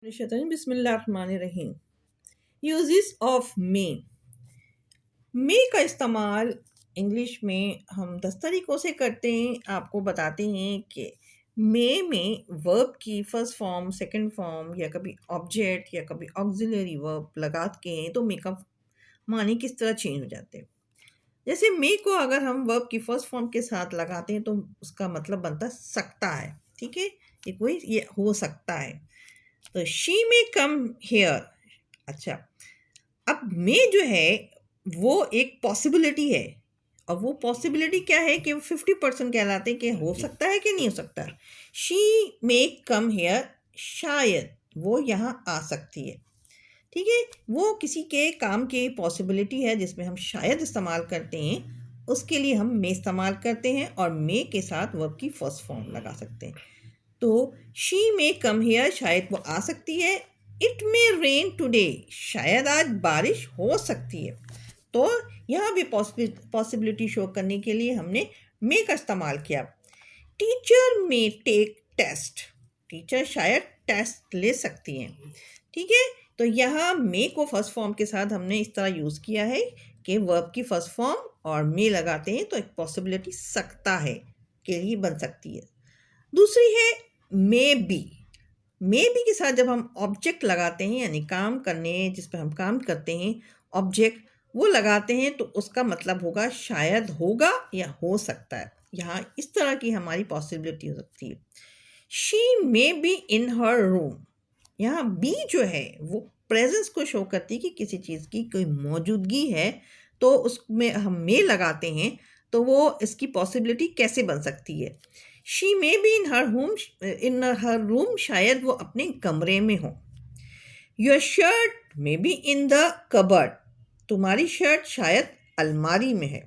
बिस्मिल्लाहिर्रहमानिर्रहीम। Uses of May का इस्तेमाल इंग्लिश में हम 10 तरीक़ों से करते हैं। आपको बताते हैं कि मे में वर्ब की फर्स्ट फॉर्म, सेकंड फॉर्म या कभी ऑब्जेक्ट या कभी ऑक्सिलरी वर्ब लगा के तो मे का मानी किस तरह चेंज हो जाते हैं। जैसे मे को अगर हम वर्ब की फर्स्ट फॉर्म के साथ लगाते हैं तो उसका मतलब बनता सकता है। ठीक है, ये हो सकता है। तो शी मे कम हेयर। अच्छा, अब मे जो है वो एक पॉसिबिलिटी है, और वो पॉसिबिलिटी क्या है कि 50% कहलाते हैं कि हो सकता है कि नहीं हो सकता। शी मे कम हेयर, शायद वो यहाँ आ सकती है। ठीक है, वो किसी के काम की पॉसिबिलिटी है जिसमें हम शायद इस्तेमाल करते हैं, उसके लिए हम मे इस्तेमाल करते हैं और मे के साथ वर्ब की फर्स्ट फॉर्म लगा सकते हैं। तो शी मे कम हियर, शायद वो आ सकती है। इट मे रेन टुडे, शायद आज बारिश हो सकती है। तो यहाँ भी पॉसिबिलिटी शो करने के लिए हमने मे का इस्तेमाल किया। Teacher may take test, teacher शायद टेस्ट ले सकती हैं। ठीक है, तो यहाँ मे को फर्स्ट फॉर्म के साथ हमने इस तरह यूज़ किया है कि वर्ब की फर्स्ट फॉर्म और मे लगाते हैं तो एक पॉसिबिलिटी सकता है के लिए बन सकती है। दूसरी है मे बी के साथ जब हम ऑब्जेक्ट लगाते हैं, यानी काम करने जिस पर हम काम करते हैं ऑब्जेक्ट वो लगाते हैं, तो उसका मतलब होगा शायद होगा या हो सकता है। यहाँ इस तरह की हमारी पॉसिबिलिटी हो सकती है। She may be in her room, यहाँ बी जो है वो प्रेजेंस को शो करती है कि किसी चीज़ की कोई मौजूदगी है, तो उसमें हम मे लगाते हैं तो वो इसकी पॉसिबिलिटी कैसे बन सकती है। She may be in her room, शायद वो अपने कमरे में हो। Your shirt may be in the cupboard, तुम्हारी शर्ट शायद अलमारी में है।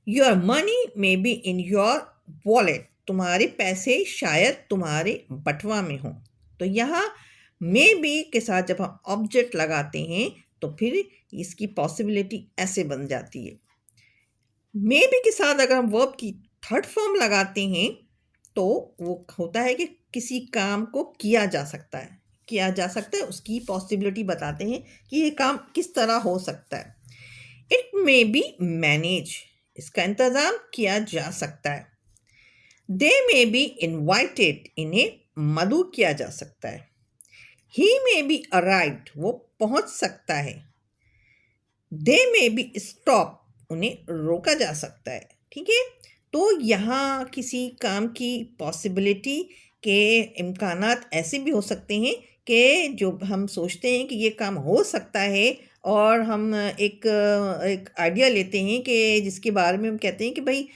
Your money may be in your wallet, तुम्हारे पैसे शायद तुम्हारे बटवा में हो। तो यहाँ मे बी के साथ जब हम ऑब्जेक्ट लगाते हैं तो फिर इसकी पॉसिबिलिटी ऐसे बन जाती है। मे बी के साथ अगर हम वर्ब की थर्ड फॉर्म लगाते हैं तो वो होता है कि किसी काम को किया जा सकता है, उसकी पॉसिबिलिटी बताते हैं कि ये काम किस तरह हो सकता है। इट मे बी मैनेज, इसका इंतज़ाम किया जा सकता है। दे मे बी इनवाइटेड, इन्हें मदऊ किया जा सकता है। ही मे बी अराइव्ड, वो पहुंच सकता है। दे मे बी स्टॉप, उन्हें रोका जा सकता है। ठीक है, तो यहाँ किसी काम की पॉसिबिलिटी के इम्कानात ऐसे भी हो सकते हैं कि जो हम सोचते हैं कि ये काम हो सकता है, और हम एक आइडिया लेते हैं कि जिसके बारे में हम कहते हैं कि भाई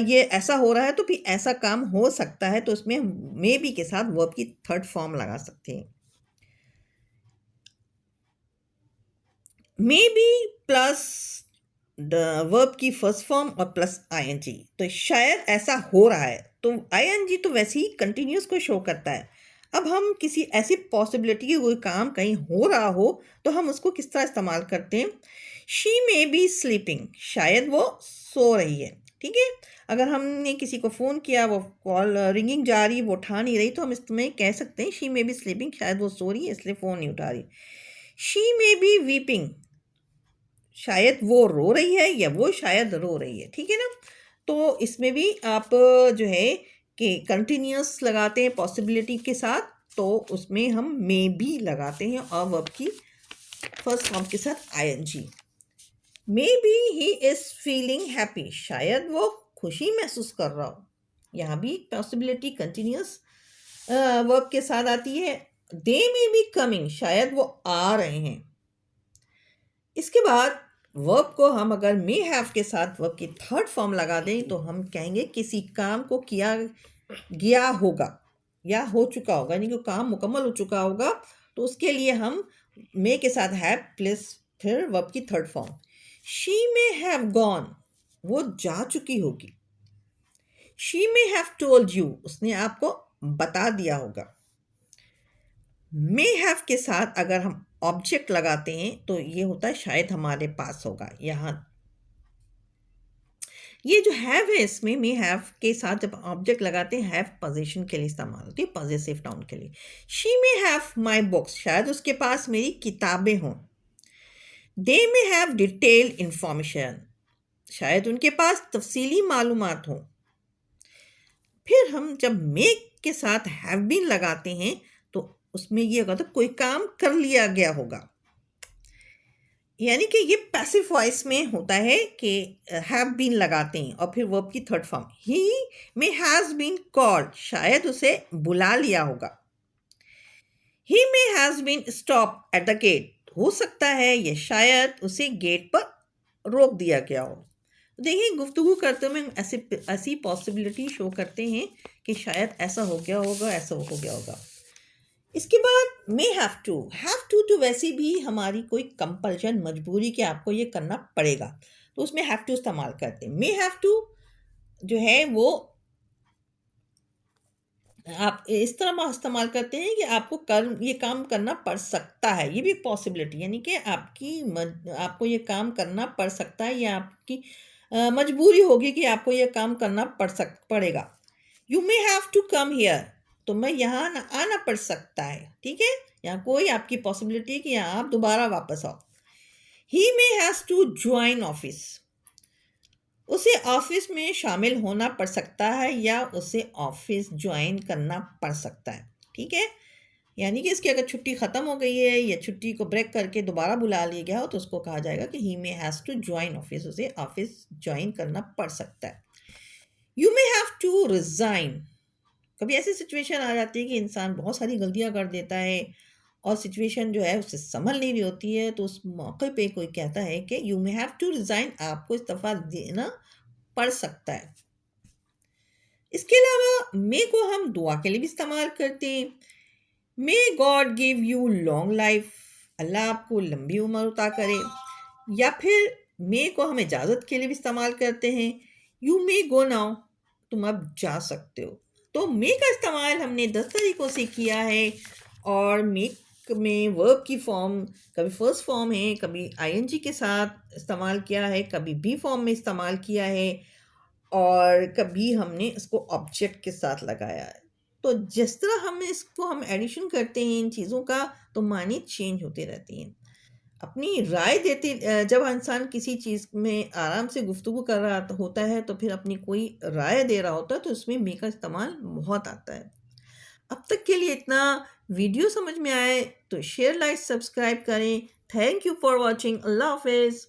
ये ऐसा हो रहा है तो फिर ऐसा काम हो सकता है, तो उसमें मे बी के साथ वर्ब की थर्ड फॉर्म लगा सकते हैं। May be plus the verb की फर्स्ट फॉर्म और प्लस आईएनजी, तो शायद ऐसा हो रहा है, तो आईएनजी तो वैसे ही कंटिन्यूस को शो करता है। अब हम किसी ऐसी पॉसिबिलिटी की कोई काम कहीं हो रहा हो तो हम उसको किस तरह इस्तेमाल करते हैं। शी मे बी स्लीपिंग, शायद वो सो रही है। ठीक है, अगर हमने किसी को फ़ोन किया, वो कॉल रिंगिंग जा रही, वो उठा नहीं रही, तो हम इसमें कह सकते हैं शी मे बी स्लीपिंग, शायद वो सो रही है इसलिए फ़ोन नहीं उठा रही। शी मे बी वीपिंग, शायद वो रो रही है या वो शायद रो रही है। ठीक है ना, तो इसमें भी आप जो है कि कंटिन्यूस लगाते हैं पॉसिबिलिटी के साथ, तो उसमें हम मे बी लगाते हैं और वर्ब की फर्स्ट फॉर्म के साथ I N G. May be he is feeling happy, शायद वो खुशी महसूस कर रहा हो। यहाँ भी पॉसिबिलिटी कंटिन्यूस वर्ब के साथ आती है। दे मे बी कमिंग, शायद वो आ रहे हैं। इसके बाद वर्ब को हम अगर मे हैव के साथ वर्ब की थर्ड फॉर्म लगा दें तो हम कहेंगे किसी काम को किया गया होगा या हो चुका होगा, यानी कि काम मुकम्मल हो चुका होगा, तो उसके लिए हम मे के साथ हैव प्लस फिर वर्ब की third form. She may have gone, वो जा चुकी होगी। She may have told you, उसने आपको बता दिया होगा। मे हैव के साथ अगर हम ऑब्जेक्ट लगाते हैं तो ये होता है शायद हमारे पास होगा। ये जो हैव है इसमें मे हैव के साथ जब ऑब्जेक्ट लगाते हैं हैव पोजीशन के लिए इस्तेमाल होती है, पॉजेसिव नाउन के लिए। She may have my books, शायद उसके पास मेरी किताबें हों। दे मे हैव डिटेल्ड इंफॉर्मेशन, शायद उनके पास तफसीली मालूमात हों। फिर हम जब मेक के साथ हैव बीन लगाते हैं तो उसमें ये होगा तो कोई काम कर लिया गया होगा, यानी कि ये पैसिव वॉइस में होता है कि हैव बीन लगाते हैं और फिर वर्ब की third form. He may has been called, शायद उसे बुला लिया होगा। He may has been stop at the gate, हो सकता है ये शायद उसे गेट पर रोक दिया गया हो। देखिए गुफ्तगू करते हुए हम ऐसी पॉसिबिलिटी शो करते हैं कि शायद ऐसा हो गया होगा, ऐसा हो गया होगा। इसके बाद मे हैव टू वैसे भी हमारी कोई कंपल्शन, मजबूरी कि आपको ये करना पड़ेगा, तो उसमें हैव टू इस्तेमाल करते हैं। मे हैव टू जो है वो आप इस तरह इस्तेमाल करते हैं कि आपको ये काम करना पड़ सकता है, ये भी एक पॉसिबिलिटी, यानी कि आपको ये काम करना पड़ सकता है या आपकी मजबूरी होगी कि आपको ये काम करना पड़ेगा। You may have to come here, तो मैं यहाँ आना पड़ सकता है, ठीक है। यहाँ कोई आपकी पॉसिबिलिटी है कि यहाँ आप दोबारा वापस आओ। ही may has to join office, उसे ऑफिस में शामिल होना पड़ सकता है या उसे ऑफिस ज्वाइन करना पड़ सकता है, ठीक है। यानी कि इसकी अगर छुट्टी ख़त्म हो गई है या छुट्टी को ब्रेक करके दोबारा बुला लिया गया हो तो उसको कहा जाएगा कि he may has to join office, उसे ऑफिस ज्वाइन करना पड़ सकता है। You may have to resign, कभी ऐसी सिचुएशन आ जाती है कि इंसान बहुत सारी गलतियां कर देता है और सिचुएशन जो है उससे संभल नहीं रही होती है, तो उस मौके पे कोई कहता है कि you may have to resign, आपको इस्तीफा देना पड़ सकता है। इसके अलावा मे को हम दुआ के लिए भी इस्तेमाल करते हैं। May God give you long life, Allah आपको लंबी उम्र अता करे। या फिर मे को हम इजाज़त के लिए भी इस्तेमाल करते हैं। यू मे गो नाउ, तुम अब जा सकते हो। तो मे का इस्तेमाल हमने 10 तरीक़ों से किया है और मेक में वर्ब की फॉर्म कभी फर्स्ट फॉर्म है, कभी आईएनजी के साथ इस्तेमाल किया है, कभी बी फॉर्म में इस्तेमाल किया है और कभी हमने इसको ऑब्जेक्ट के साथ लगाया है। तो जिस तरह हम एडिशन करते हैं इन चीज़ों का, तो मानी चेंज होते रहती हैं। अपनी राय देते जब इंसान किसी चीज़ में आराम से गुफ्तगू कर रहा होता है तो फिर अपनी कोई राय दे रहा होता है तो उसमें मे का इस्तेमाल बहुत आता है। अब तक के लिए इतना। वीडियो समझ में आए तो शेयर, लाइक, सब्सक्राइब करें। Thank you for watching. Allah हाफिज़।